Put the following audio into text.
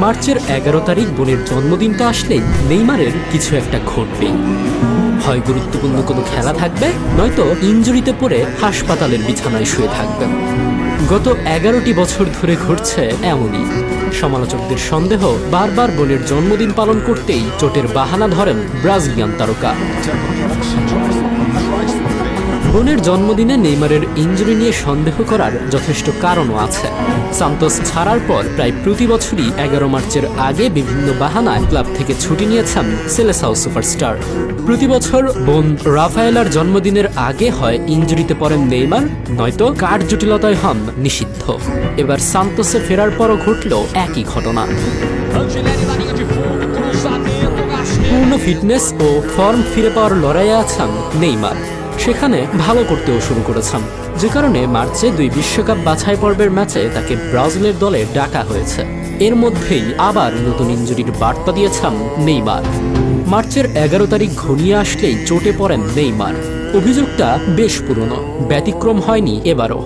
মার্চের 11 তারিখ বোনের জন্মদিনটা আসলেই নেইমারের কিছু একটা ঘটবেই। হয় গুরুত্বপূর্ণ কোনো খেলা থাকবে, নয়তো ইনজুরিতে পড়ে হাসপাতালের বিছানায় শুয়ে থাকবেন। গত 11টি বছর ধরে ঘটছে এমনই। সমালোচকদের সন্দেহ, বারবার বোনের জন্মদিন পালন করতেই চোটের বাহানা ধরেন ব্রাজিলিয়ান তারকা। বোনের জন্মদিনে নেইমারের ইনজুরি নিয়ে সন্দেহ করার যথেষ্ট কারণও আছে। সান্তোস ছাড়ার পর প্রায় প্রতি বছরই 11 মার্চের আগে বিভিন্ন বাহানায় ক্লাব থেকে ছুটি নিয়েছেন সেলেসাও সুপারস্টার। প্রতি বছর বোন রাফায়েলার জন্মদিনের আগে হয় ইনজুরিতে পড়েন নেইমার, নয়তো কার্ড জটিলতায় হন নিষিদ্ধ। এবার সান্তোসে ফেরার পরও ঘটল একই ঘটনা। পূর্ণ ফিটনেস ও ফর্ম ফিরে পাওয়ার লড়াইয়ে আছেন নেইমার। সেখানে ভালো করতেও শুরু করেছেন, যে কারণে মার্চে 2 বিশ্বকাপ বাছাই পর্বের ম্যাচে তাকে ব্রাজিলের দলে ডাকা হয়েছে। এর মধ্যেই আবার নতুন ইনজুরির বার্তা দিয়েছেন নেইমার। মার্চের 11 তারিখ ঘনিয়ে আসলেই চোটে পড়েন নেইমার। অভিযোগটা বেশ পুরনো, ব্যতিক্রম হয়নি এবারও।